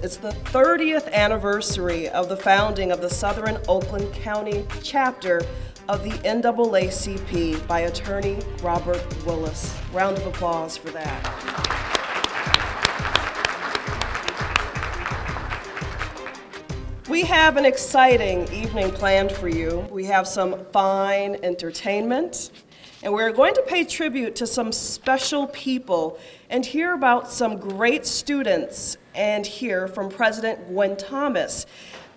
It's the 30th anniversary of the founding of the Southern Oakland County chapter of the NAACP by attorney Robert Willis. Round of applause for that. We have an exciting evening planned for you. We have some fine entertainment, and we're going to pay tribute to some special people and hear about some great students and hear from President Gwen Thomas.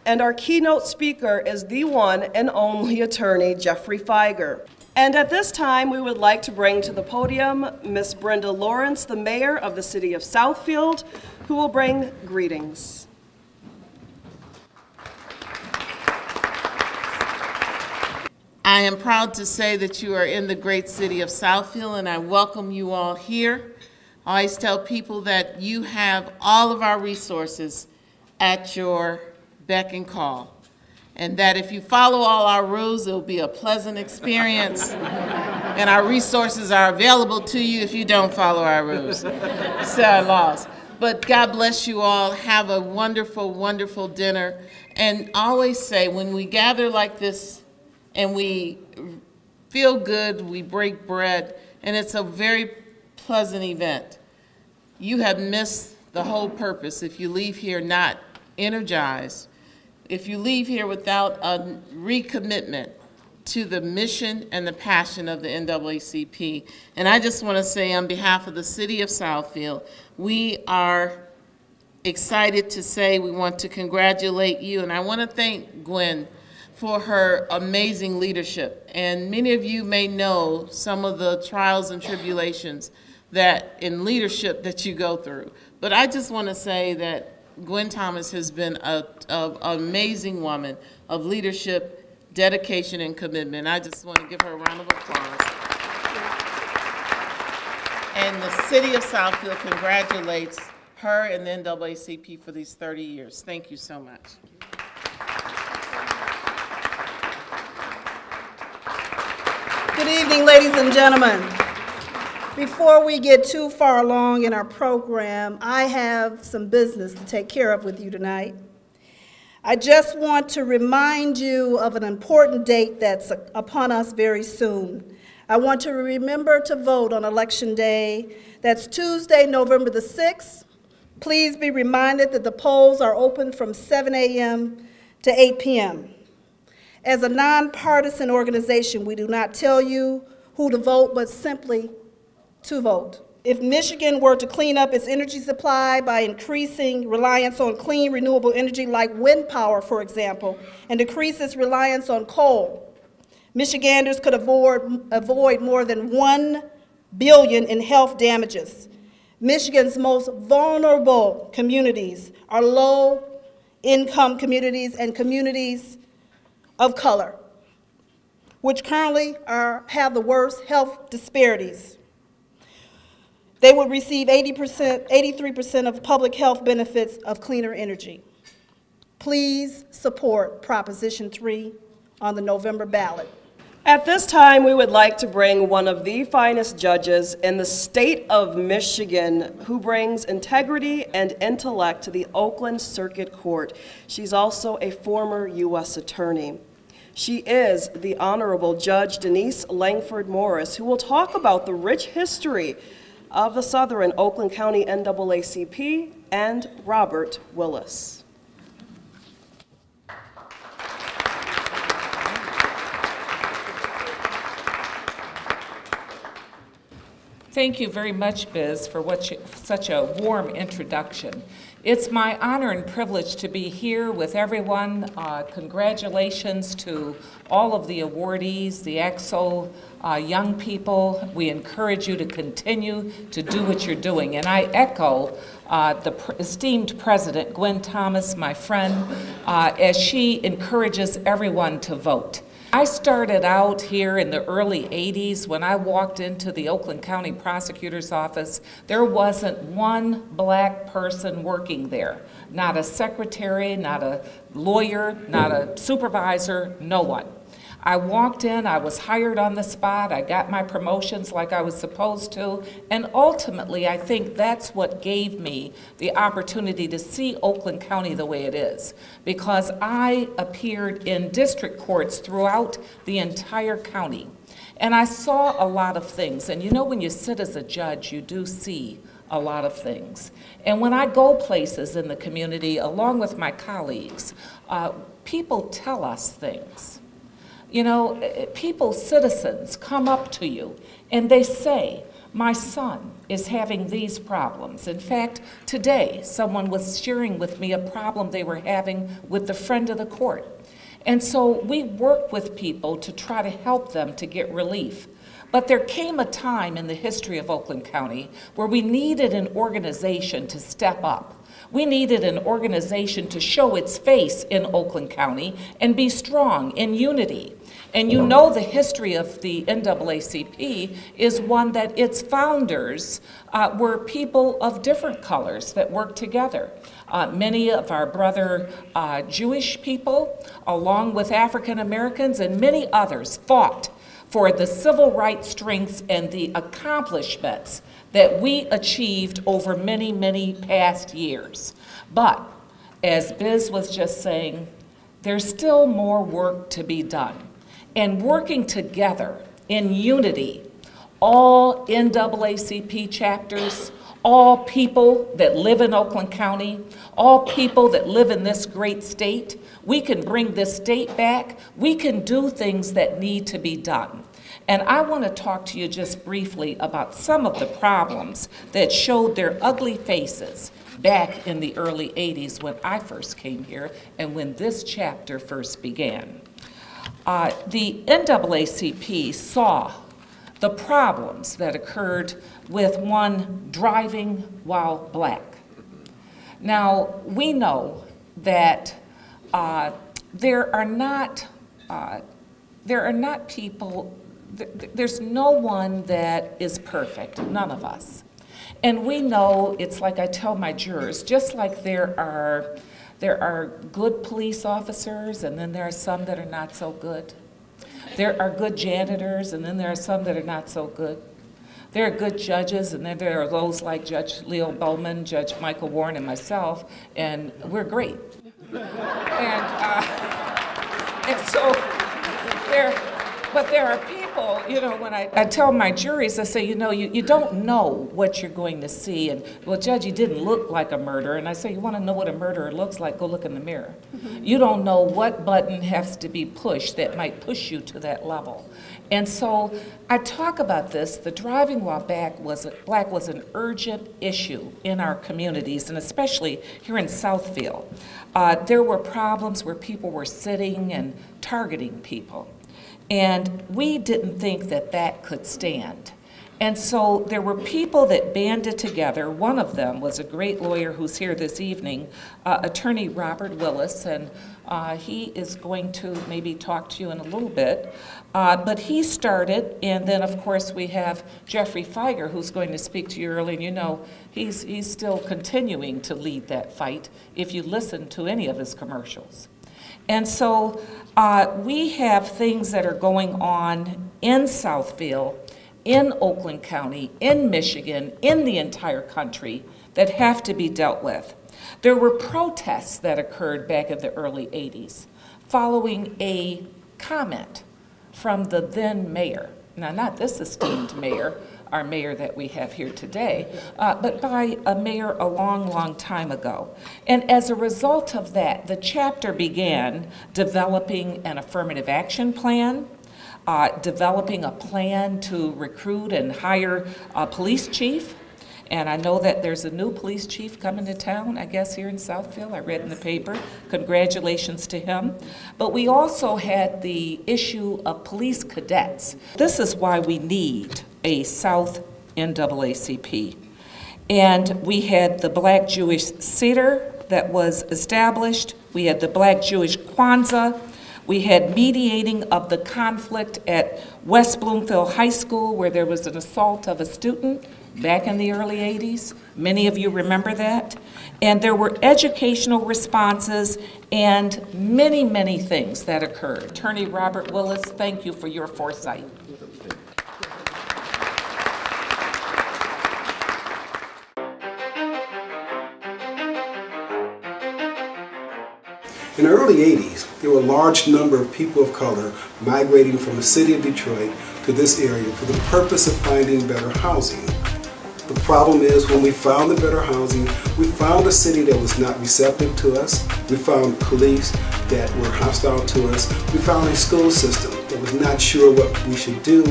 And our keynote speaker is the one and only attorney, Jeffrey Feiger. And at this time, we would like to bring to the podium Miss Brenda Lawrence, the mayor of the city of Southfield, who will bring greetings. I am proud to say that you are in the great city of Southfield, and I welcome you all here. I always tell people that you have all of our resources at your beck and call, and that if you follow all our rules, it'll be a pleasant experience, and our resources are available to you if you don't follow our rules, our laws. But God bless you all. Have a wonderful, wonderful dinner. And I always say, when we gather like this, and we feel good, we break bread, and it's a very pleasant event. You have missed the whole purpose if you leave here not energized, if you leave here without a recommitment to the mission and the passion of the NAACP. And I just want to say on behalf of the city of Southfield, we are excited to say we want to congratulate you, and I want to thank Gwen for her amazing leadership. And many of you may know some of the trials and tribulations that in leadership that you go through. But I just want to say that Gwen Thomas has been an amazing woman of leadership, dedication, and commitment. I just want to give her a round of applause. And the city of Southfield congratulates her and the NAACP for these 30 years. Thank you so much. Good evening, ladies and gentlemen. Before we get too far along in our program, I have some business to take care of with you tonight. I just want to remind you of an important date that's upon us very soon. I want to remember to vote on Election Day. That's Tuesday, November the 6th. Please be reminded that the polls are open from 7 a.m. to 8 p.m. As a nonpartisan organization, we do not tell you who to vote, but simply to vote. If Michigan were to clean up its energy supply by increasing reliance on clean, renewable energy like wind power, for example, and decrease its reliance on coal, Michiganders could avoid more than $1 billion in health damages. Michigan's most vulnerable communities are low-income communities and communities of color, which currently have the worst health disparities. They would receive 83% of public health benefits of cleaner energy. Please support Proposition 3 on the November ballot. At this time, we would like to bring one of the finest judges in the state of Michigan who brings integrity and intellect to the Oakland Circuit Court. She's also a former U.S. attorney. She is the Honorable Judge Denise Langford Morris, who will talk about the rich history of the Southern Oakland County NAACP and Robert Willis. Thank you very much, Biz, for such a warm introduction. It's my honor and privilege to be here with everyone. Congratulations to all of the awardees, the EXO young people. We encourage you to continue to do what you're doing. And I echo the esteemed President, Gwen Thomas, my friend, as she encourages everyone to vote. I started out here in the early 80s. When I walked into the Oakland County Prosecutor's Office, there wasn't one black person working there. Not a secretary, not a lawyer, not a supervisor, no one. I walked in, I was hired on the spot, I got my promotions like I was supposed to, and ultimately I think that's what gave me the opportunity to see Oakland County the way it is, because I appeared in district courts throughout the entire county. And I saw a lot of things, and you know when you sit as a judge, you do see a lot of things. And when I go places in the community, along with my colleagues, people tell us things. You know, people, citizens, come up to you and they say, my son is having these problems. In fact, today, someone was sharing with me a problem they were having with the friend of the court. And so we work with people to try to help them to get relief. But there came a time in the history of Oakland County where we needed an organization to step up. We needed an organization to show its face in Oakland County and be strong in unity. And you know the history of the NAACP is one that its founders were people of different colors that worked together. Many of our brother Jewish people, along with African Americans and many others, fought for the civil rights strengths and the accomplishments that we achieved over many, many past years. But as Biz was just saying, there's still more work to be done. And working together in unity, all NAACP chapters, all people that live in Oakland County, all people that live in this great state, we can bring this state back. We can do things that need to be done. And I want to talk to you just briefly about some of the problems that showed their ugly faces back in the early 80s when I first came here and when this chapter first began. The NAACP saw the problems that occurred with one driving while black. Now, we know that there are not people, there's no one that is perfect, none of us. And we know, it's like I tell my jurors, just like there are good police officers, and then there are some that are not so good. There are good janitors, and then there are some that are not so good. There are good judges, and then there are those like Judge Leo Bowman, Judge Michael Warren, and myself, and we're great. And so but there are people, you know, when I tell my juries, I say, you know, you don't know what you're going to see. And, well, Judge, you didn't look like a murderer. And I say, you want to know what a murderer looks like? Go look in the mirror. You don't know what button has to be pushed that might push you to that level. And so I talk about this. The driving while black was an urgent issue in our communities, and especially here in Southfield. There were problems where people were sitting and targeting people. And we didn't think that that could stand. And so there were people that banded together. One of them was a great lawyer who's here this evening, Attorney Robert Willis, and he is going to maybe talk to you in a little bit. But he started, and then of course we have Jeffrey Feiger, who's going to speak to you early, and you know he's still continuing to lead that fight if you listen to any of his commercials. And so we have things that are going on in Southfield, in Oakland County, in Michigan, in the entire country that have to be dealt with. There were protests that occurred back in the early 80s following a comment from the then mayor. Now, not this esteemed mayor, our mayor that we have here today, but by a mayor a long, long time ago. And as a result of that, the chapter began developing an affirmative action plan, developing a plan to recruit and hire a police chief. And I know that there's a new police chief coming to town, I guess, here in Southfield. I read in the paper. Congratulations to him. But we also had the issue of police cadets. This is why we need a South NAACP. And we had the Black Jewish Seder that was established. We had the Black Jewish Kwanzaa. We had mediating of the conflict at West Bloomfield High School where there was an assault of a student back in the early 80s. Many of you remember that. And there were educational responses and many, many things that occurred. Attorney Robert Willis, thank you for your foresight. In the early 80s, there were a large number of people of color migrating from the city of Detroit to this area for the purpose of finding better housing. The problem is, when we found the better housing, we found a city that was not receptive to us. We found police that were hostile to us. We found a school system that was not sure what we should do.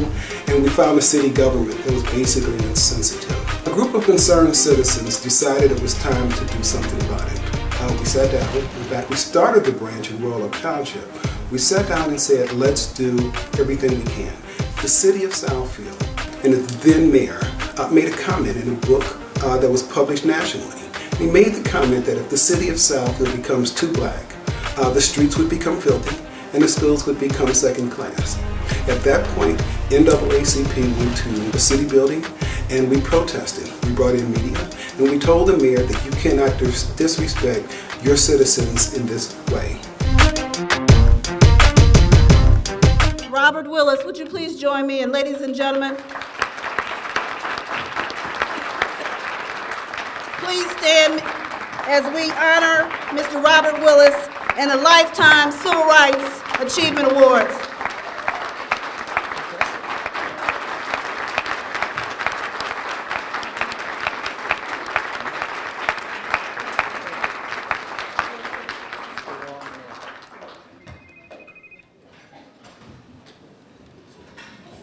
And we found a city government that was basically insensitive. A group of concerned citizens decided it was time to do something about it. We sat down. In fact, we started the branch in Royal Township. We sat down and said, let's do everything we can. The city of Southfield and the then mayor made a comment in a book that was published nationally. He made the comment that if the city of Southfield becomes too black, the streets would become filthy and the schools would become second class. At that point, NAACP went to the city building and we protested. We brought in media and we told the mayor that you cannot disrespect your citizens in this way. Robert Willis, would you please join me? And ladies and gentlemen, please stand as we honor Mr. Robert Willis and a Lifetime Civil Rights Achievement Awards.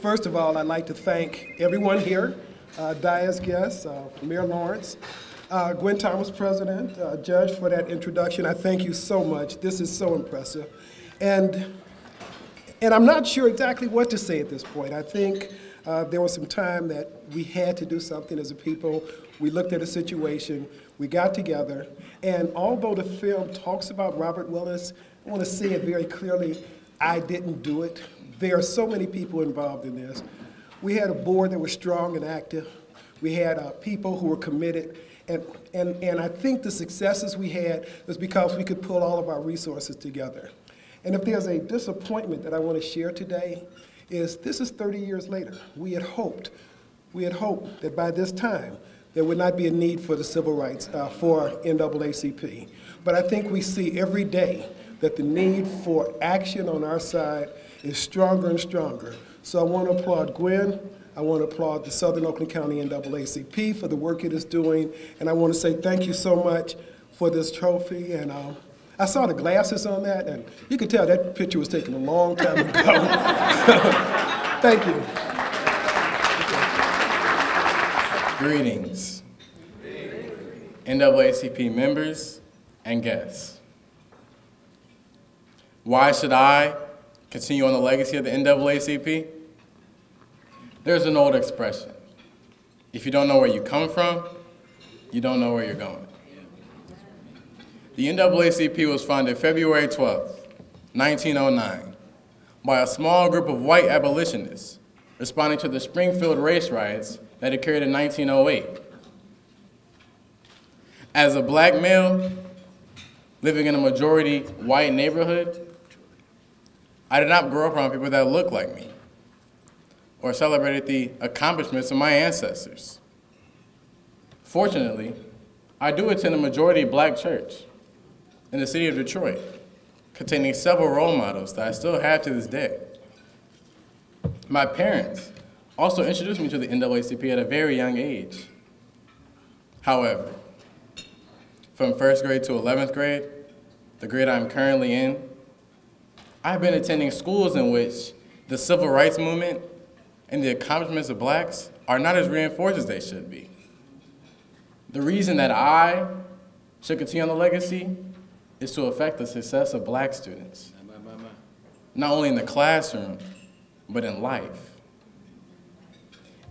First of all, I'd like to thank everyone here, Dia's guests, Mayor Lawrence, Gwen Thomas, President, Judge, for that introduction. I thank you so much. This is so impressive. And I'm not sure exactly what to say at this point. I think there was some time that we had to do something as a people. We looked at a situation, we got together, and although the film talks about Robert Willis, I want to say it very clearly, I didn't do it. There are so many people involved in this. We had a board that was strong and active. We had people who were committed. And I think the successes we had was because we could pull all of our resources together. And if there's a disappointment that I want to share today, is this is 30 years later. We had hoped that by this time there would not be a need for the civil rights for NAACP. But I think we see every day that the need for action on our side is stronger and stronger. So I want to applaud Gwen. I want to applaud the Southern Oakland County NAACP for the work it is doing. And I want to say thank you so much for this trophy. And I saw the glasses on that, and you could tell that picture was taken a long time ago. Thank you. Greetings, NAACP members and guests. Why should I continue on the legacy of the NAACP? There's an old expression. If you don't know where you come from, you don't know where you're going. The NAACP was founded February 12th, 1909, by a small group of white abolitionists responding to the Springfield race riots that occurred in 1908. As a black male living in a majority white neighborhood, I did not grow up around people that looked like me or celebrated the accomplishments of my ancestors. Fortunately, I do attend a majority black church in the city of Detroit, containing several role models that I still have to this day. My parents also introduced me to the NAACP at a very young age. However, from 1st grade to 11th grade, the grade I'm currently in, I've been attending schools in which the civil rights movement and the accomplishments of blacks are not as reinforced as they should be. The reason that I should continue on the legacy is to affect the success of black students, not only in the classroom, but in life.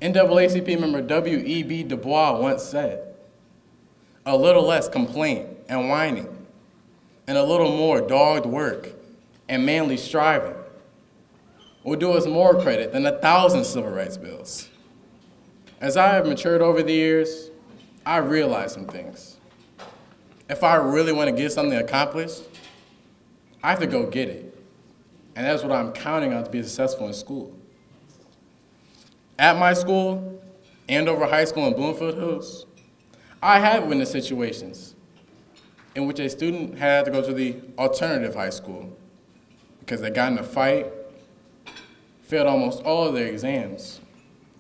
NAACP member W.E.B. Du Bois once said, "A little less complaint and whining, and a little more dogged work and manly striving will do us more credit than 1,000 civil rights bills. As I have matured over the years, I realized some things. If I really want to get something accomplished, I have to go get it. And that's what I'm counting on to be successful in school. At my school, Andover High School in Bloomfield Hills, I have witnessed situations in which a student had to go to the alternative high school because they got in a fight, failed almost all of their exams,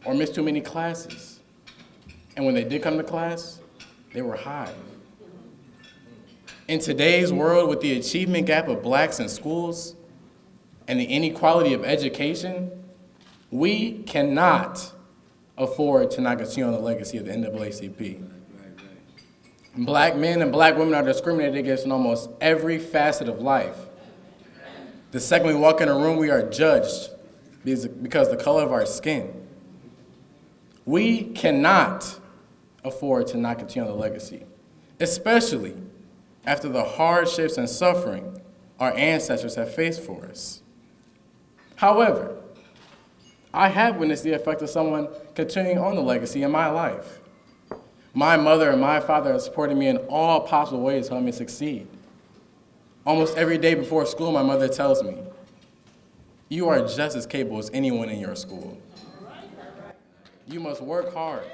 or missed too many classes. And when they did come to class, they were high. In today's world, with the achievement gap of blacks in schools and the inequality of education, we cannot afford to not continue on the legacy of the NAACP. Black men and black women are discriminated against in almost every facet of life. The second we walk in a room, we are judged because of the color of our skin. We cannot afford to not continue on the legacy, especially after the hardships and suffering our ancestors have faced for us. However, I have witnessed the effect of someone continuing on the legacy in my life. My mother and my father have supported me in all possible ways to help me succeed. Almost every day before school, my mother tells me, "You are just as capable as anyone in your school. You must work hard.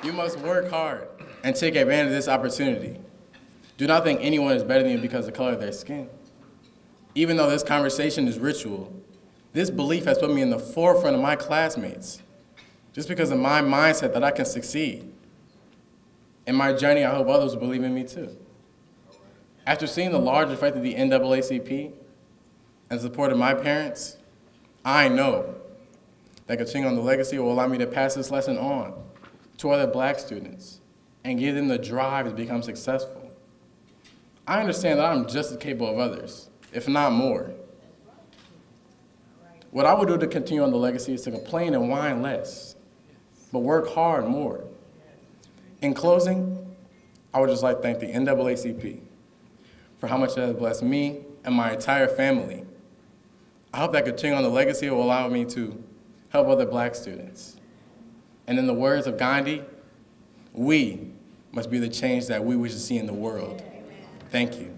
You must work hard and take advantage of this opportunity. Do not think anyone is better than you because of the color of their skin." Even though this conversation is ritual, this belief has put me in the forefront of my classmates just because of my mindset that I can succeed. In my journey, I hope others will believe in me too. After seeing the large effect of the NAACP and the support of my parents, I know that continuing on the legacy will allow me to pass this lesson on to other black students and give them the drive to become successful. I understand that I'm just as capable of others, if not more. What I would do to continue on the legacy is to complain and whine less, but work hard more. In closing, I would just like to thank the NAACP for how much it has blessed me and my entire family. I hope that continuing on the legacy will allow me to help other black students. And in the words of Gandhi, we must be the change that we wish to see in the world. Thank you.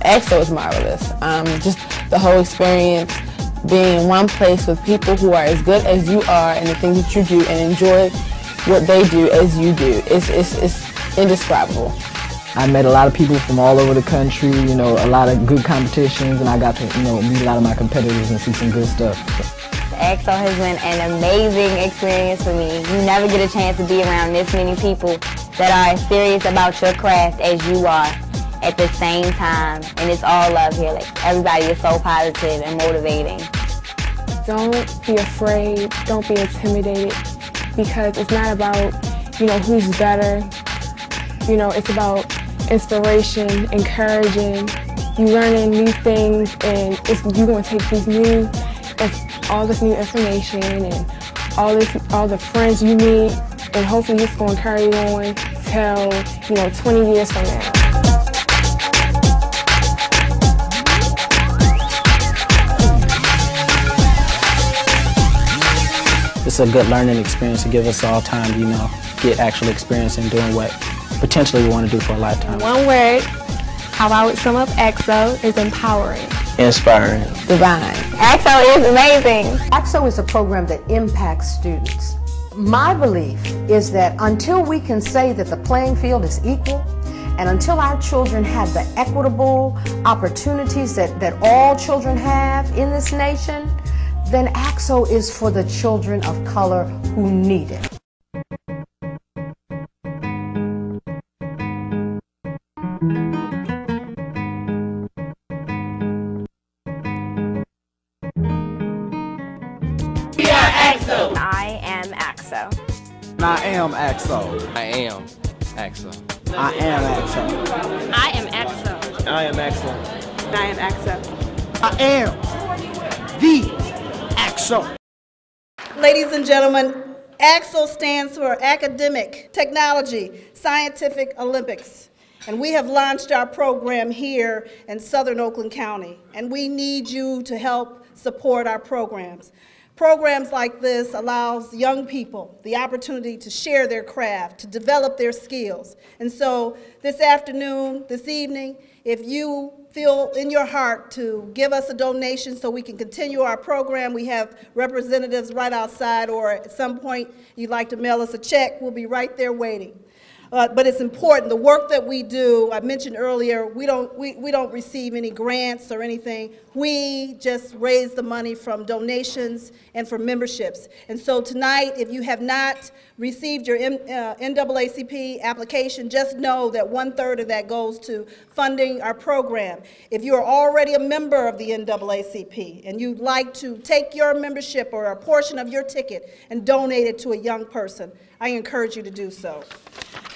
EXO is marvelous. Just the whole experience, being in one place with people who are as good as you are and the things that you do and enjoy what they do as you do. It's indescribable. I met a lot of people from all over the country, you know, a lot of good competitions, and I got to, you know, meet a lot of my competitors and see some good stuff. EXO has been an amazing experience for me. You never get a chance to be around this many people that are as serious about your craft as you are at the same time, and it's all love here. Like, everybody is so positive and motivating. Don't be afraid, don't be intimidated, because it's not about, you know, who's better. You know, it's about inspiration, encouraging, you learning new things, and you're going to take all this new information and all the friends you meet, and hopefully it's going to carry on till, you know, 20 years from now. It's a good learning experience to give us all time to, you know, get actual experience in doing what potentially we want to do for a lifetime. One word, how I would sum up EXO, is empowering. Inspiring. Divine. EXO is amazing. EXO is a program that impacts students. My belief is that until we can say that the playing field is equal, and until our children have the equitable opportunities that all children have in this nation, then EXO is for the children of color who need it. We are EXO. I am EXO. I am EXO. I am EXO. I am EXO. I am EXO. I am EXO. and I am AXO. I am the AXO. Ladies and gentlemen, AXO stands for Academic, Technology, Scientific Olympics. And we have launched our program here in Southern Oakland County. And we need you to help support our programs. Programs like this allows young people the opportunity to share their craft, to develop their skills. And so this afternoon, this evening, if you feel in your heart to give us a donation so we can continue our program, we have representatives right outside, or at some point you'd like to mail us a check, we'll be right there waiting. But it's important, the work that we do, I mentioned earlier, we don't receive any grants or anything. We just raise the money from donations and from memberships. And so tonight, if you have not received your NAACP application, just know that 1/3 of that goes to funding our program. If you are already a member of the NAACP and you'd like to take your membership or a portion of your ticket and donate it to a young person, I encourage you to do so.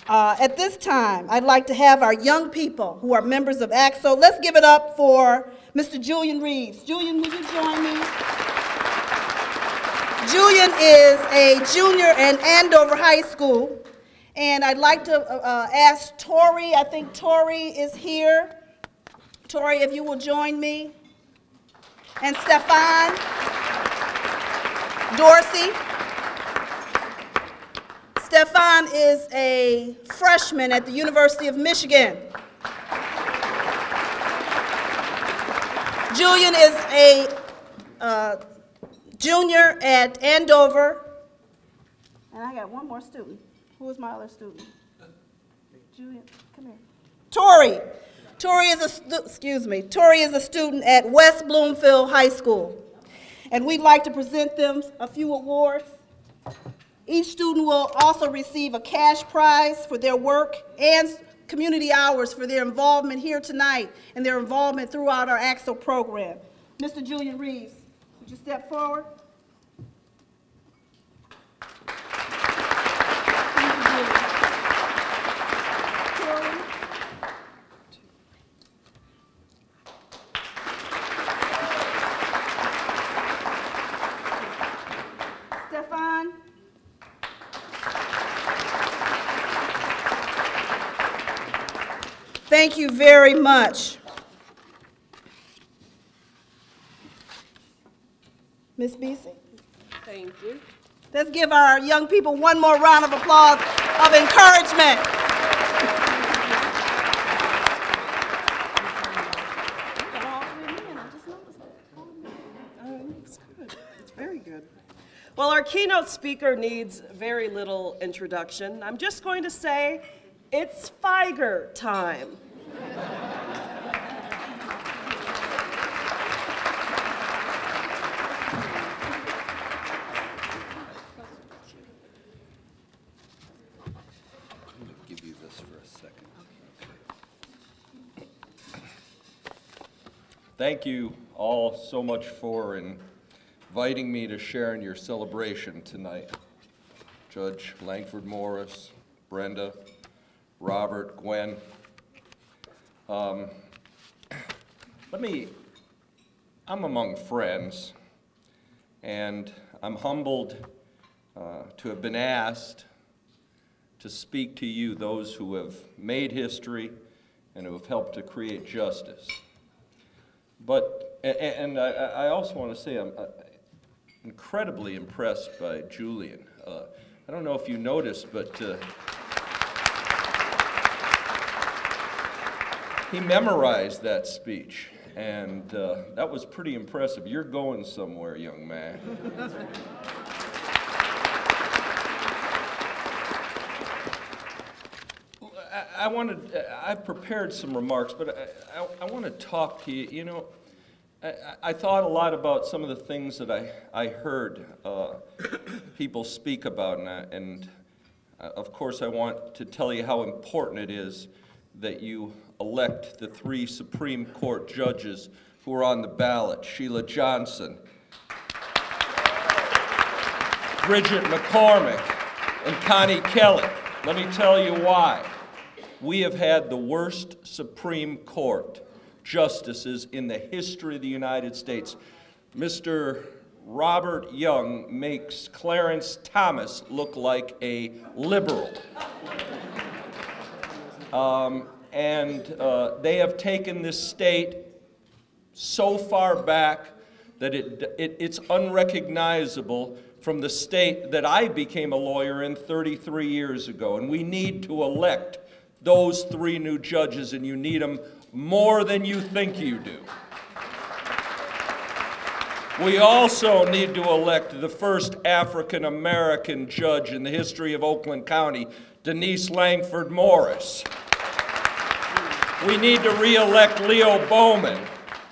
At this time, I'd like to have our young people who are members of AXO. Let's give it up for Mr. Julian Reeves. Julian, will you join me? Julian is a junior at Andover High School. And I'd like to ask Tori, I think Tori is here. Tori, if you will join me. And Stefan, Dorsey. Stefan is a freshman at the University of Michigan. Julian is a junior at Andover. And I got one more student. Who is my other student? Julian, come here. Tori. Tori is a student at West Bloomfield High School. And we'd like to present them a few awards. Each student will also receive a cash prize for their work and community hours for their involvement here tonight and their involvement throughout our AXO program. Mr. Julian Reeves, would you step forward? Stefan? Thank you very much. Ms. Beasy? Thank you. Let's give our young people one more round of applause of encouragement. It's good. It's very good. Well, our keynote speaker needs very little introduction. I'm just going to say, it's Feiger time. Give you this for a second. Thank you all so much for inviting me to share in your celebration tonight. Judge Langford Morris, Brenda, Robert, Gwen. I'm among friends, and I'm humbled to have been asked to speak to you, those who have made history and who have helped to create justice. But, and I also want to say I'm incredibly impressed by Julian. I don't know if you noticed, but he memorized that speech, and that was pretty impressive. You're going somewhere, young man. I've prepared some remarks, but I want to talk to you. You know, I thought a lot about some of the things that I heard people speak about, and of course I want to tell you how important it is that you elect the 3 Supreme Court judges who are on the ballot: Sheila Johnson, Bridget McCormick, and Connie Kelly. Let me tell you why. We have had the worst Supreme Court justices in the history of the United States. Mr. Robert Young makes Clarence Thomas look like a liberal. They have taken this state so far back that it's unrecognizable from the state that I became a lawyer in 33 years ago. And we need to elect those 3 new judges, and you need them more than you think you do. We also need to elect the first African-American judge in the history of Oakland County, Denise Langford Morris. We need to re-elect Leo Bowman.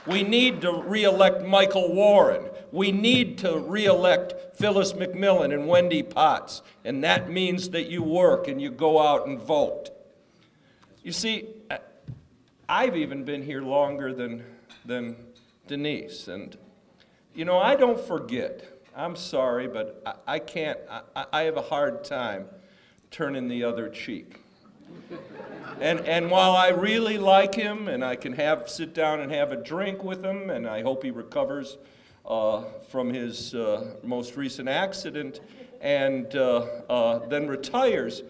We need to re-elect Michael Warren. We need to re-elect Phyllis McMillan and Wendy Potts. And that means that you work and you go out and vote. You see, I've even been here longer than Denise. And, you know, I don't forget. I'm sorry, but I can't. I have a hard time turning the other cheek. And while I really like him, and I can sit down and have a drink with him, and I hope he recovers from his most recent accident and then retires,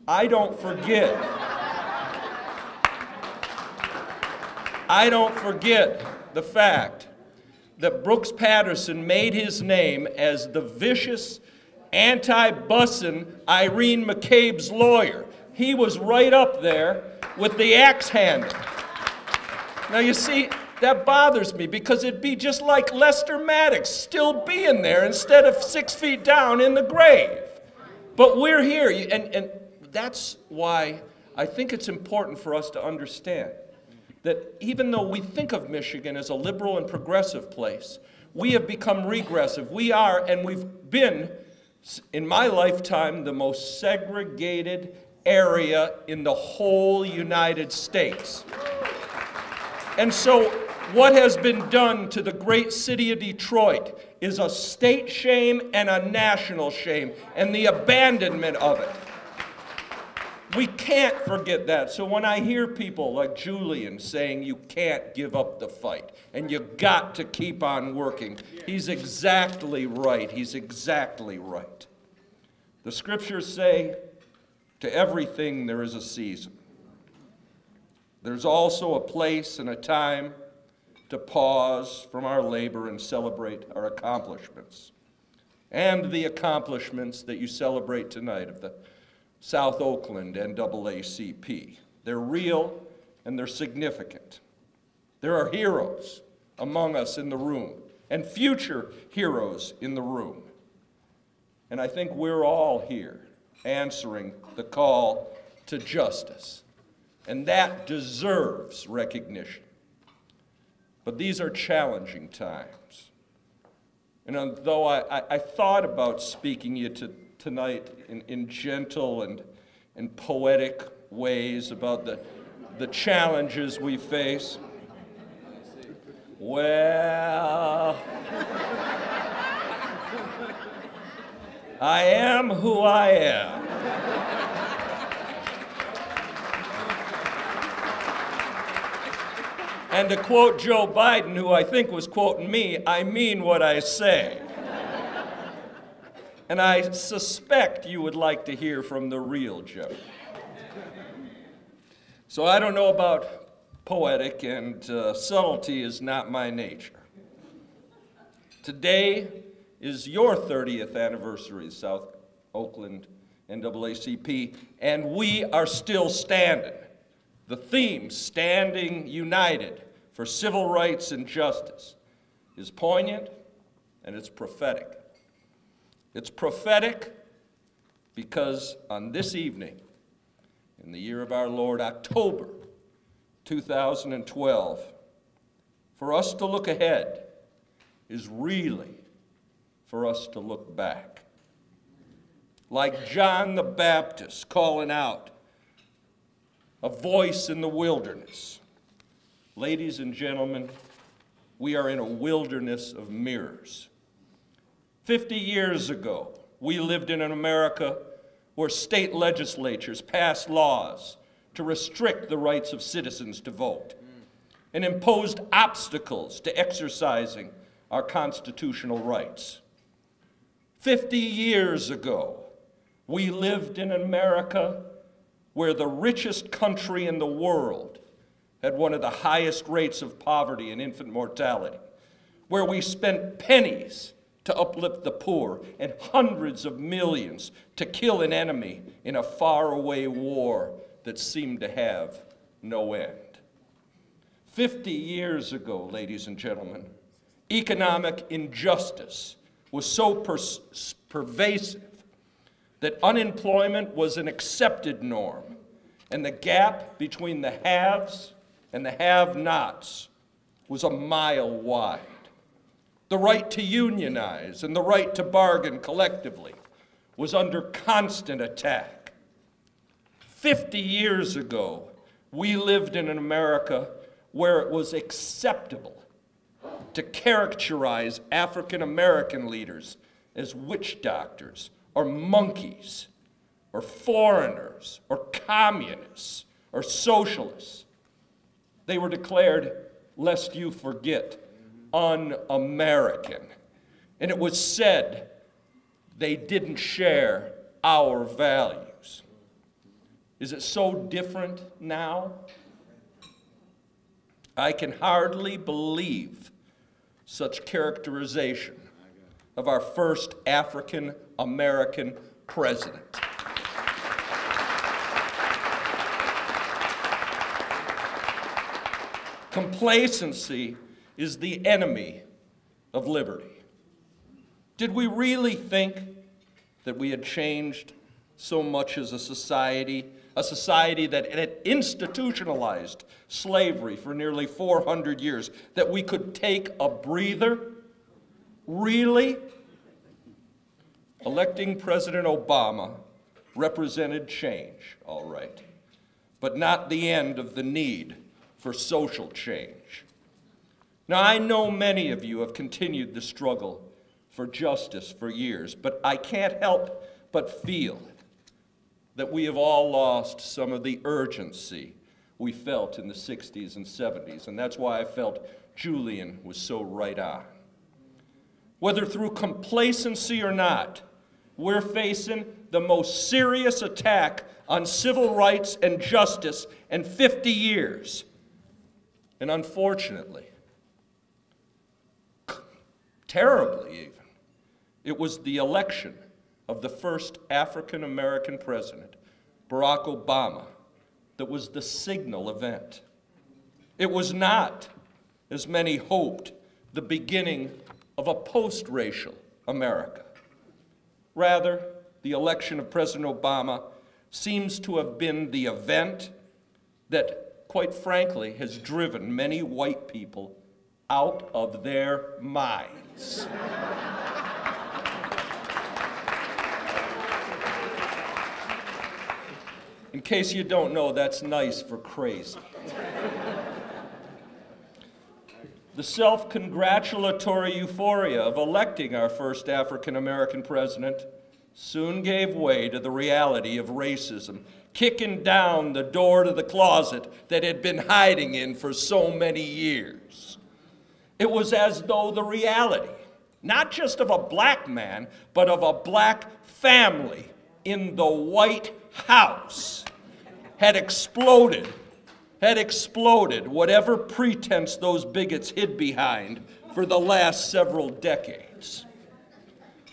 I don't forget. I don't forget the fact that Brooks Patterson made his name as the vicious, anti-bussin' Irene McCabe's lawyer. He was right up there with the axe handle. Now you see, that bothers me because it'd be just like Lester Maddox still being there instead of 6 feet down in the grave. But we're here, and that's why I think it's important for us to understand that even though we think of Michigan as a liberal and progressive place, we have become regressive. We are, and we've been, in my lifetime, the most segregated area in the whole United States. And so what has been done to the great city of Detroit is a state shame and a national shame, and the abandonment of it. We can't forget that. So when I hear people like Julian saying you can't give up the fight and you got to keep on working, he's exactly right. He's exactly right. The scriptures say, to everything there is a season. There's also a place and a time to pause from our labor and celebrate our accomplishments. And the accomplishments that you celebrate tonight of the South Oakland NAACP. They're real and they're significant. There are heroes among us in the room and future heroes in the room. And I think we're all here answering the call to justice. And that deserves recognition. But these are challenging times. And though I thought about speaking you tonight in gentle and poetic ways about the challenges we face, well, I am who I am. And to quote Joe Biden, who I think was quoting me, I mean what I say. And I suspect you would like to hear from the real Joe. So I don't know about poetic, and subtlety is not my nature. Today is your 30th anniversary of South Oakland NAACP, and we are still standing. The theme, Standing United for Civil Rights and Justice, is poignant and it's prophetic. It's prophetic because on this evening, in the year of our Lord, October 2012, for us to look ahead is really for us to look back. Like John the Baptist calling out, a voice in the wilderness. Ladies and gentlemen, we are in a wilderness of mirrors. 50 years ago, we lived in an America where state legislatures passed laws to restrict the rights of citizens to vote. and imposed obstacles to exercising our constitutional rights. 50 years ago, we lived in America where the richest country in the world had one of the highest rates of poverty and infant mortality, where we spent pennies to uplift the poor and hundreds of millions to kill an enemy in a faraway war that seemed to have no end. 50 years ago, ladies and gentlemen, economic injustice was so pervasive that unemployment was an accepted norm, and the gap between the haves and the have-nots was a mile wide. The right to unionize and the right to bargain collectively was under constant attack. 50 years ago, we lived in an America where it was acceptable to characterize African American leaders as witch doctors or monkeys or foreigners or communists or socialists. They were declared, lest you forget, un-American. And it was said they didn't share our values. Is it so different now? I can hardly believe such characterization of our first African American president. Complacency is the enemy of liberty. Did we really think that we had changed so much as a society that had institutionalized slavery for nearly 400 years, that we could take a breather? Really? Electing President Obama represented change, all right, but not the end of the need for social change. Now, I know many of you have continued the struggle for justice for years, but I can't help but feel that we have all lost some of the urgency we felt in the 60s and 70s, and that's why I felt Julian was so right on. Whether through complacency or not, we're facing the most serious attack on civil rights and justice in 50 years. And unfortunately, terribly even, it was the election of the first African American president, Barack Obama, that was the signal event. It was not, as many hoped, the beginning of a post-racial America. Rather, the election of President Obama seems to have been the event that, quite frankly, has driven many white people out of their minds. In case you don't know, that's nice for crazy. The self-congratulatory euphoria of electing our first African-American president soon gave way to the reality of racism, kicking down the door to the closet that had been hiding in for so many years. It was as though the reality, not just of a black man, but of a black family in the White House, had exploded whatever pretense those bigots hid behind for the last several decades.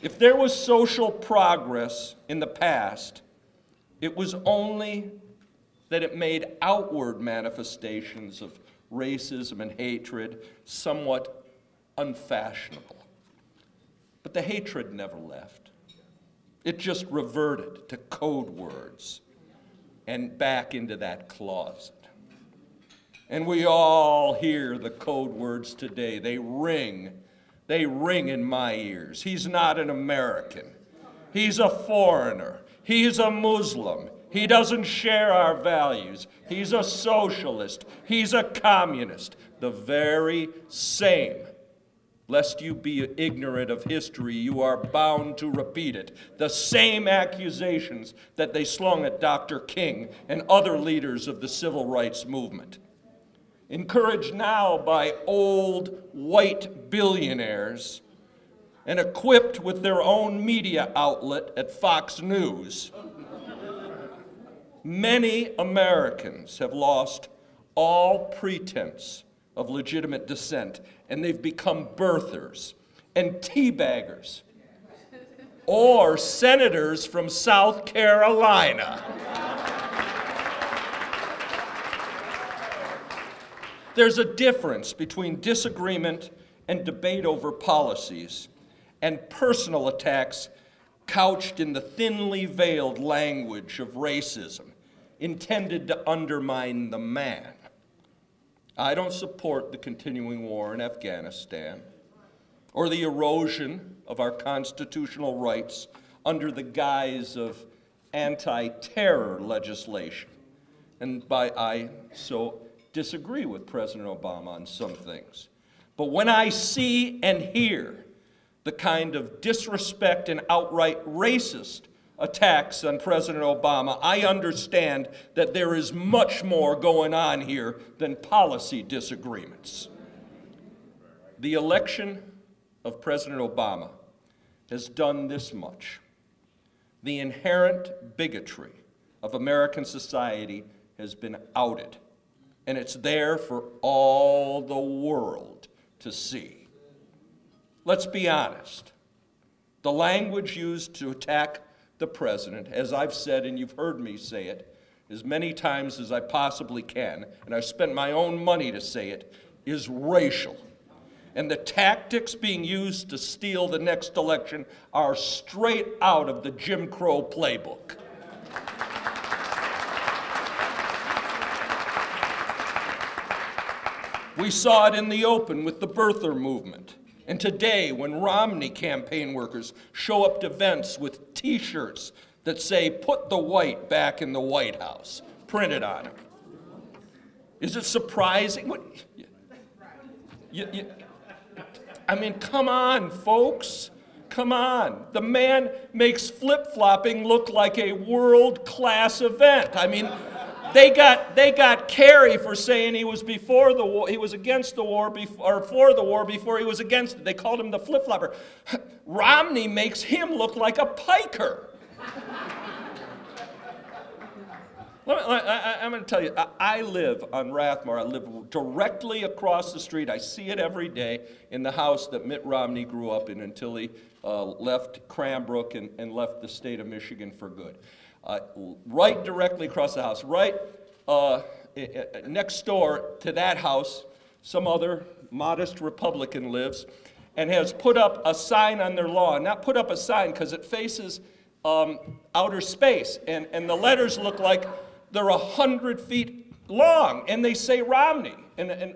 If there was social progress in the past, it was only that it made outward manifestations of racism and hatred somewhat unfashionable. But the hatred never left. It just reverted to code words and back into that closet. And we all hear the code words today. They ring in my ears. He's not an American. He's a foreigner. He's a Muslim. He doesn't share our values. He's a socialist. He's a communist. The very same. Lest you be ignorant of history, you are bound to repeat it. The same accusations that they slung at Dr. King and other leaders of the civil rights movement. encouraged now by old white billionaires, and equipped with their own media outlet at Fox News, many Americans have lost all pretense of legitimate dissent, and they've become birthers and teabaggers, or senators from South Carolina. There's a difference between disagreement and debate over policies and personal attacks couched in the thinly veiled language of racism intended to undermine the man. I don't support the continuing war in Afghanistan or the erosion of our constitutional rights under the guise of anti-terror legislation. And I so disagree with President Obama on some things. But when I see and hear the kind of disrespect and outright racist attacks on President Obama, I understand that there is much more going on here than policy disagreements. The election of President Obama has done this much. The inherent bigotry of American society has been outed, and it's there for all the world to see. Let's be honest. The language used to attack the president, as I've said and you've heard me say it as many times as I possibly can, and I've spent my own money to say it, is racial. And the tactics being used to steal the next election are straight out of the Jim Crow playbook. We saw it in the open with the birther movement. And today, when Romney campaign workers show up to events with T-shirts that say, "Put the white back in the White House," printed on them. Is it surprising? What, I mean, come on, folks. Come on. The man makes flip-flopping look like a world-class event. I mean, they got Kerry for saying he was before the war, he was against the war, or for the war before he was against it. They called him the flip-flopper. Romney makes him look like a piker. I'm going to tell you, I live on Rathmore. I live directly across the street. I see it every day in the house that Mitt Romney grew up in until he left Cranbrook and left the state of Michigan for good. Right directly across the house, right next door to that house, some other modest Republican lives and has put up a sign on their lawn. Not put up a sign because it faces outer space, and the letters look like they're 100 feet long, and they say Romney. And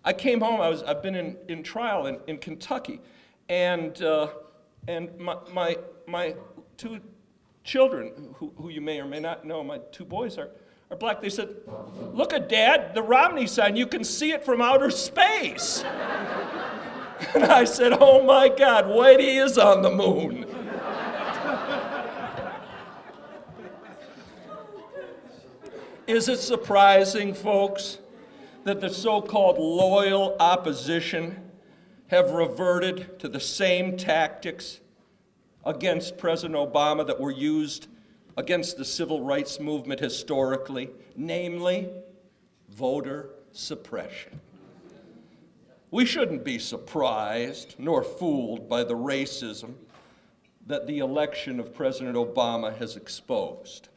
I came home. I've been in trial in Kentucky, and my two children, who you may or may not know, my two boys are black. They said, "Look at Dad, the Romney sign. You can see it from outer space." And I said, "Oh my God, Whitey is on the moon." Is it surprising, folks, that the so-called loyal opposition have reverted to the same tactics against President Obama that were used against the civil rights movement historically, namely voter suppression? We shouldn't be surprised nor fooled by the racism that the election of President Obama has exposed.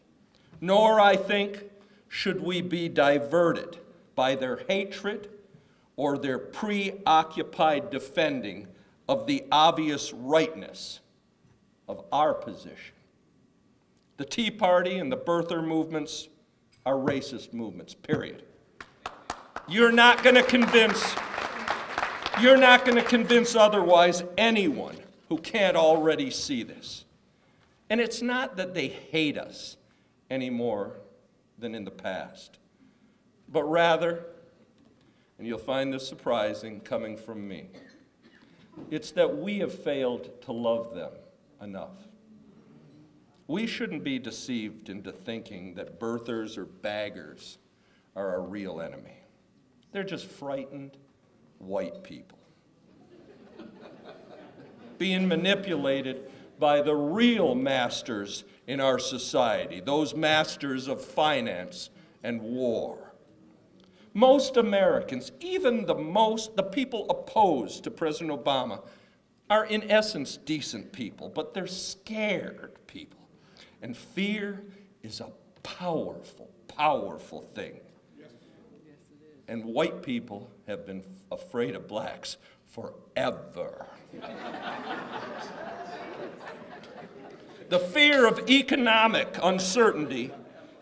Nor, I think, should we be diverted by their hatred or their preoccupied defending of the obvious rightness of our position. The Tea Party and the birther movements are racist movements, period. You're not going to convince otherwise anyone who can't already see this. And it's not that they hate us any more than in the past, but rather, and you'll find this surprising coming from me, it's that we have failed to love them enough. We shouldn't be deceived into thinking that birthers or baggers are our real enemy. They're just frightened white people being manipulated by the real masters in our society, those masters of finance and war. Most Americans, even the people opposed to President Obama, are in essence decent people, but they're scared people. And fear is a powerful, powerful thing. And white people have been afraid of blacks forever. The fear of economic uncertainty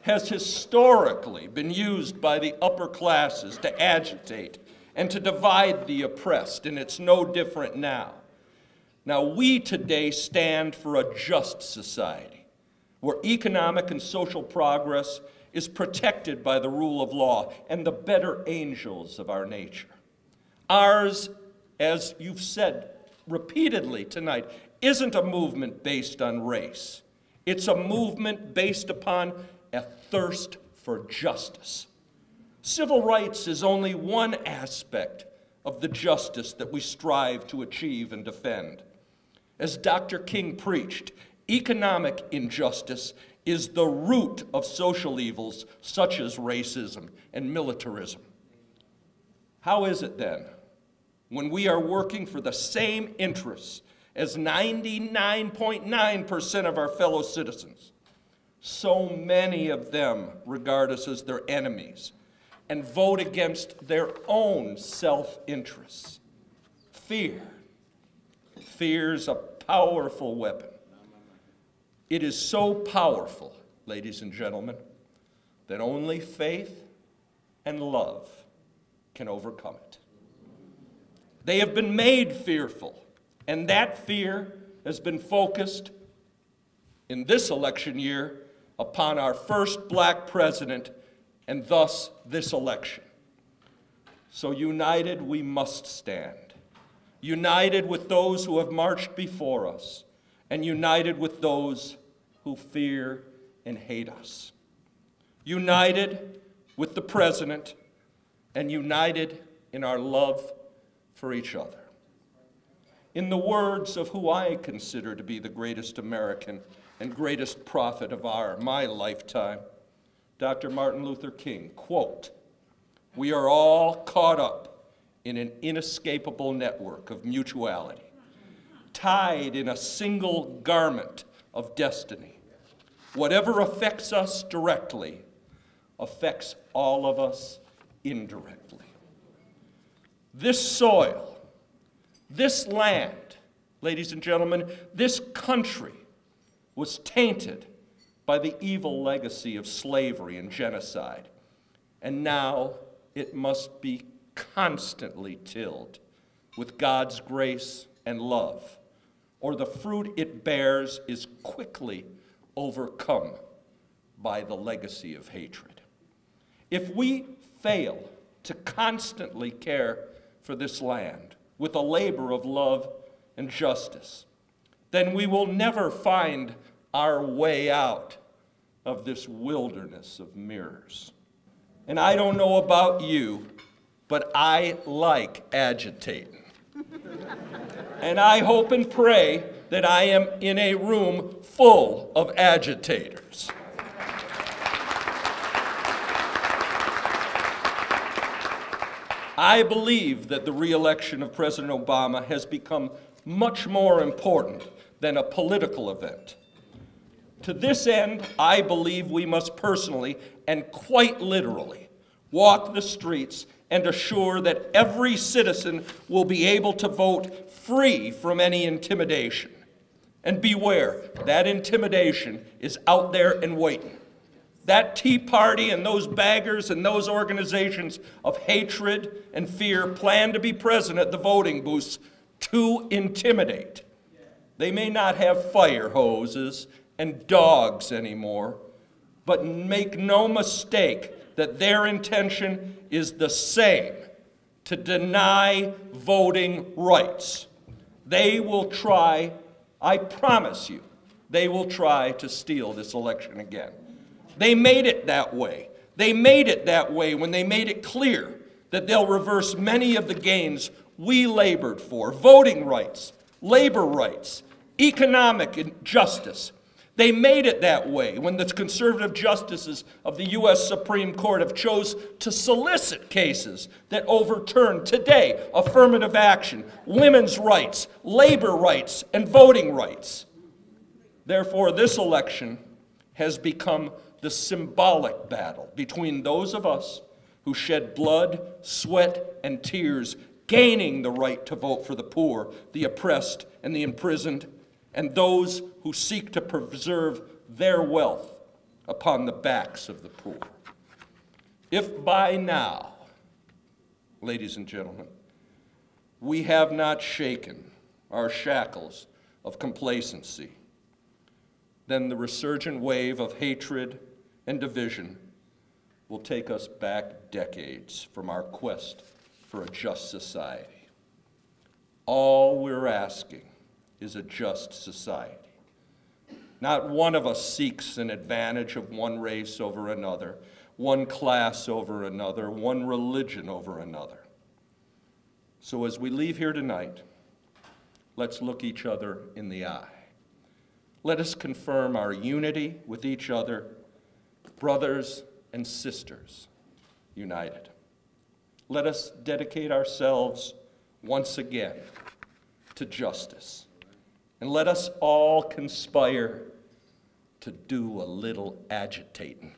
has historically been used by the upper classes to agitate and to divide the oppressed, and it's no different now. Now, we today stand for a just society where economic and social progress is protected by the rule of law and the better angels of our nature. Ours, as you've said repeatedly tonight, isn't a movement based on race. It's a movement based upon a thirst for justice. Civil rights is only one aspect of the justice that we strive to achieve and defend. As Dr. King preached, economic injustice is the root of social evils such as racism and militarism. How is it then, when we are working for the same interests as 99.9% of our fellow citizens, so many of them regard us as their enemies and vote against their own self-interests? Fear's a powerful weapon. It is so powerful, ladies and gentlemen, that only faith and love can overcome it. They have been made fearful, and that fear has been focused in this election year upon our first black president, and thus this election. So united we must stand. United with those who have marched before us, and united with those who fear and hate us. United with the president, and united in our love for each other. In the words of who I consider to be the greatest American and greatest prophet of my lifetime, Dr. Martin Luther King, quote, "We are all caught up in an inescapable network of mutuality, tied in a single garment of destiny. Whatever affects us directly affects all of us indirectly." This soil, this land, ladies and gentlemen, this country was tainted by the evil legacy of slavery and genocide, and now it must be constantly tilled with God's grace and love, or the fruit it bears is quickly overcome by the legacy of hatred. If we fail to constantly care for this land with a labor of love and justice, then we will never find our way out of this wilderness of mirrors. And I don't know about you, but I like agitating. And I hope and pray that I am in a room full of agitators. I believe that the re-election of President Obama has become much more important than a political event. To this end, I believe we must personally and quite literally walk the streets and assure that every citizen will be able to vote free from any intimidation. And beware, that intimidation is out there and waiting. That Tea Party and those baggers and those organizations of hatred and fear plan to be present at the voting booths to intimidate. They may not have fire hoses and dogs anymore, but make no mistake that their intention is the same, to deny voting rights. They will try, I promise you, they will try to steal this election again. They made it that way. They made it that way when they made it clear that they'll reverse many of the gains we labored for: voting rights, labor rights, economic justice. They made it that way when the conservative justices of the U.S. Supreme Court have chose to solicit cases that overturn today affirmative action, women's rights, labor rights, and voting rights. Therefore, this election has become the symbolic battle between those of us who shed blood, sweat, and tears, gaining the right to vote for the poor, the oppressed, and the imprisoned, and those who seek to preserve their wealth upon the backs of the poor. If by now, ladies and gentlemen, we have not shaken our shackles of complacency, then the resurgent wave of hatred and division will take us back decades from our quest for a just society. All we're asking is a just society. Not one of us seeks an advantage of one race over another, one class over another, one religion over another. So as we leave here tonight, let's look each other in the eye. Let us confirm our unity with each other, brothers and sisters united. Let us dedicate ourselves once again to justice. And let us all conspire to do a little agitating.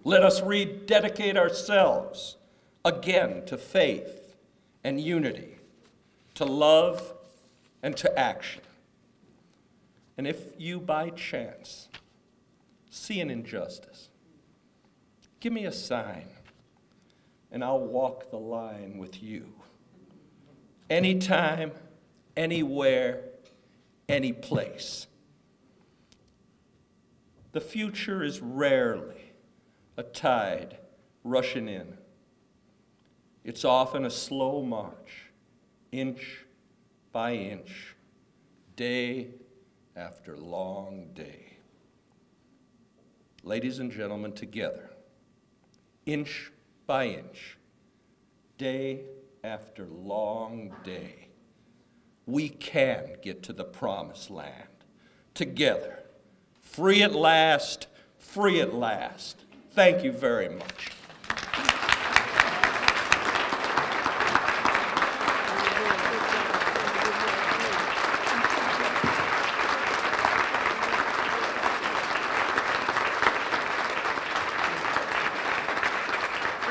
Let us rededicate ourselves again to faith and unity, to love and to action. And if you by chance see an injustice, give me a sign and I'll walk the line with you. Anytime, anywhere, any place. The future is rarely a tide rushing in. It's often a slow march, inch by inch, day after long day. Ladies and gentlemen, together, inch by inch, day after long day, we can get to the promised land together. Free at last, free at last. Thank you very much.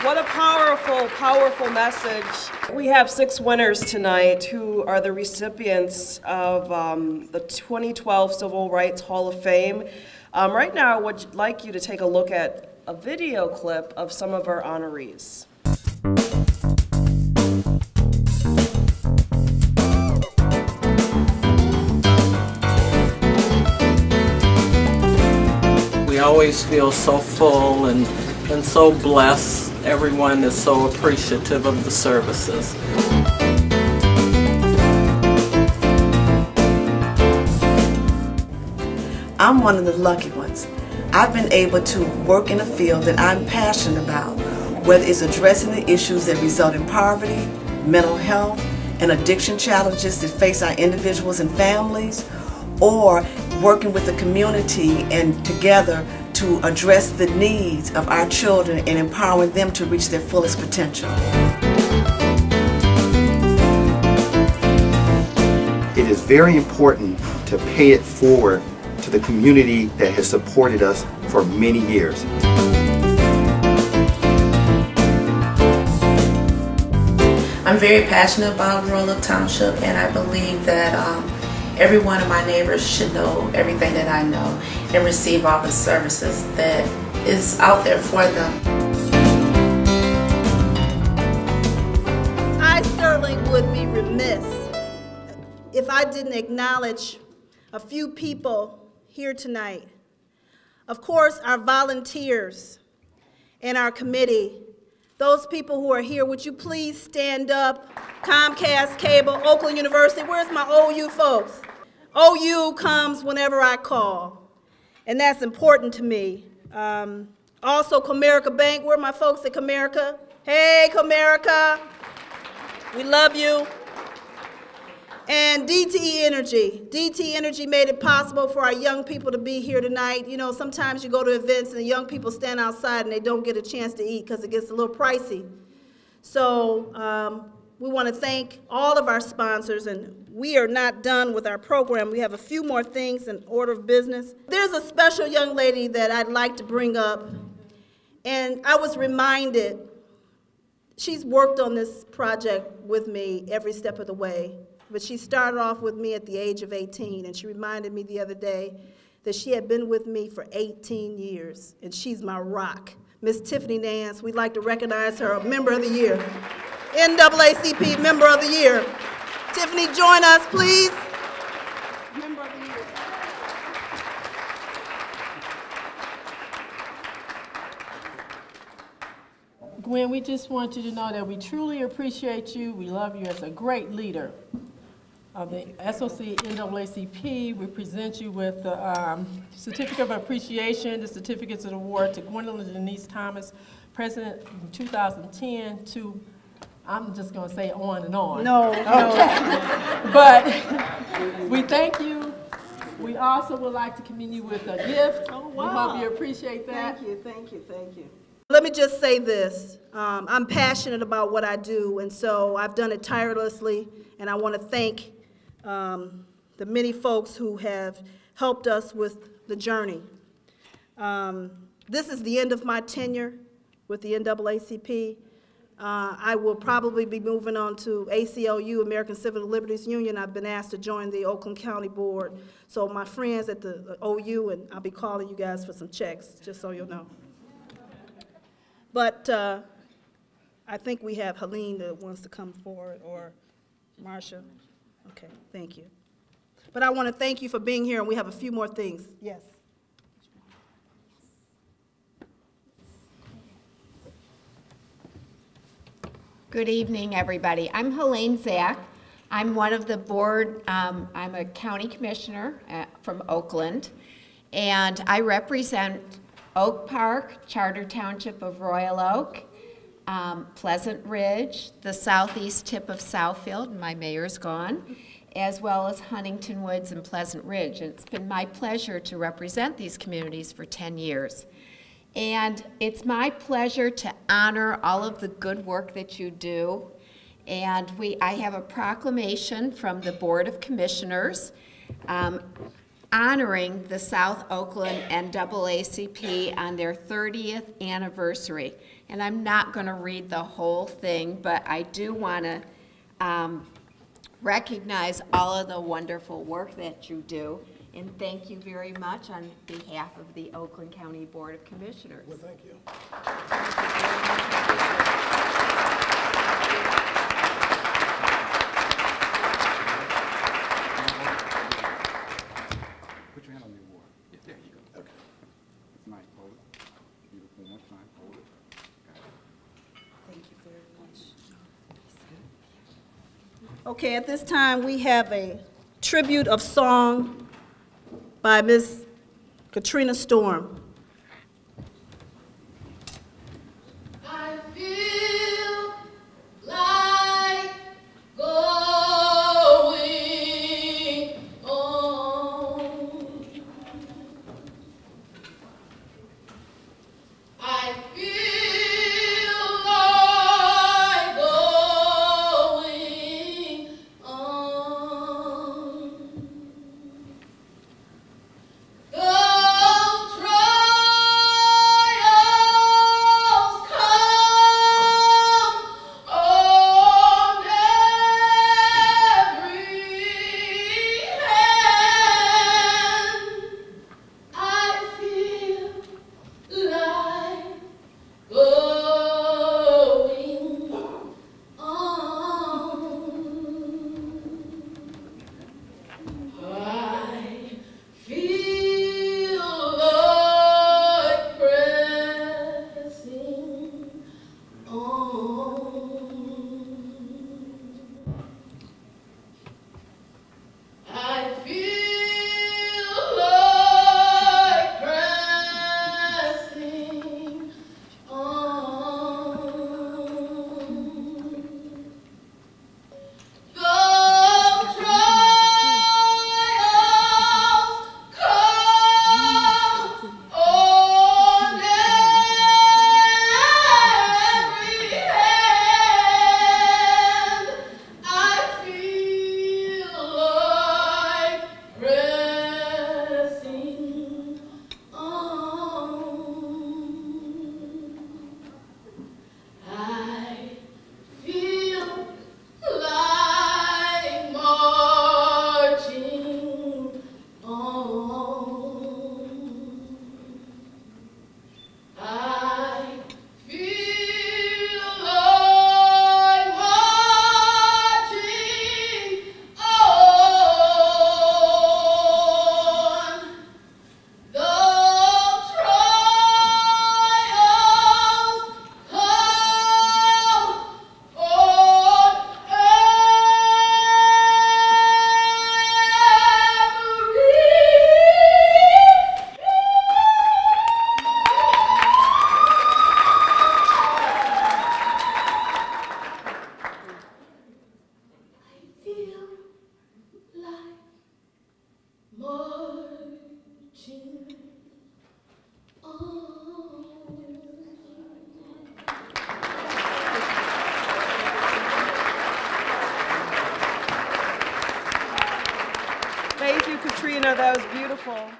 What a powerful, powerful message. We have 6 winners tonight who are the recipients of the 2012 Civil Rights Hall of Fame. Right now, I would like you to take a look at a video clip of some of our honorees. We always feel so full and so blessed. Everyone is so appreciative of the services. I'm one of the lucky ones. I've been able to work in a field that I'm passionate about, whether it's addressing the issues that result in poverty, mental health, and addiction challenges that face our individuals and families, or working with the community and together to address the needs of our children and empowering them to reach their fullest potential. It is very important to pay it forward to the community that has supported us for many years. I'm very passionate about Roanoke Township, and I believe that every one of my neighbors should know everything that I know and receive all the services that is out there for them. I certainly would be remiss if I didn't acknowledge a few people here tonight. Of course, our volunteers and our committee, those people who are here, would you please stand up? Comcast Cable, Oakland University, where's my OU folks? OU comes whenever I call, and that's important to me. Also, Comerica Bank, where are my folks at Comerica? Hey, Comerica. We love you. And DTE Energy. DTE Energy made it possible for our young people to be here tonight. You know, sometimes you go to events and the young people stand outside and they don't get a chance to eat because it gets a little pricey. So we want to thank all of our sponsors, and we are not done with our program. We have a few more things in order of business. There's a special young lady that I'd like to bring up, and I was reminded, she's worked on this project with me every step of the way, but she started off with me at the age of 18, and she reminded me the other day that she had been with me for 18 years, and she's my rock. Miss Tiffany Nance, we'd like to recognize her, a Member of the Year. NAACP Member of the Year. Tiffany, join us, please. Member of the Year. Gwen, we just want you to know that we truly appreciate you. We love you as a great leader of the SOC NAACP. We present you with the Certificate of Appreciation, the Certificates of Award to Gwendolyn Denise Thomas, President in 2010 to, I'm just going to say on and on. No, okay. no. But we thank you. We also would like to commend you with a gift. Oh, wow. We hope you appreciate that. Thank you, thank you, thank you. Let me just say this. I'm passionate about what I do, and so I've done it tirelessly, and I want to thank the many folks who have helped us with the journey. This is the end of my tenure with the NAACP. I will probably be moving on to ACLU, American Civil Liberties Union. I've been asked to join the Oakland County Board. So my friends at the OU, and I'll be calling you guys for some checks, just so you'll know. But I think we have Helene that wants to come forward, or Marcia. Okay, thank you. But I want to thank you for being here, and we have a few more things. Yes. Good evening, everybody. I'm Helene Zach. I'm one of the board, I'm a county commissioner from Oakland, and I represent Oak Park, Charter Township of Royal Oak, Pleasant Ridge, the southeast tip of Southfield, my mayor's gone, as well as Huntington Woods and Pleasant Ridge. And it's been my pleasure to represent these communities for 10 years. And it's my pleasure to honor all of the good work that you do. And I have a proclamation from the Board of Commissioners honoring the South Oakland NAACP on their 30th anniversary. And I'm not going to read the whole thing, but I do want to recognize all of the wonderful work that you do. And thank you very much on behalf of the Oakland County Board of Commissioners. Well, thank you. Put your hand on the award. Yeah, there you go. Okay. It's nice. Hold it. Beautiful. One time. Hold it. Thank you very much. Okay, at this time we have a tribute of song by Miss Katrina Storm. I feel like going on. I feel like going on. Go try. That was beautiful.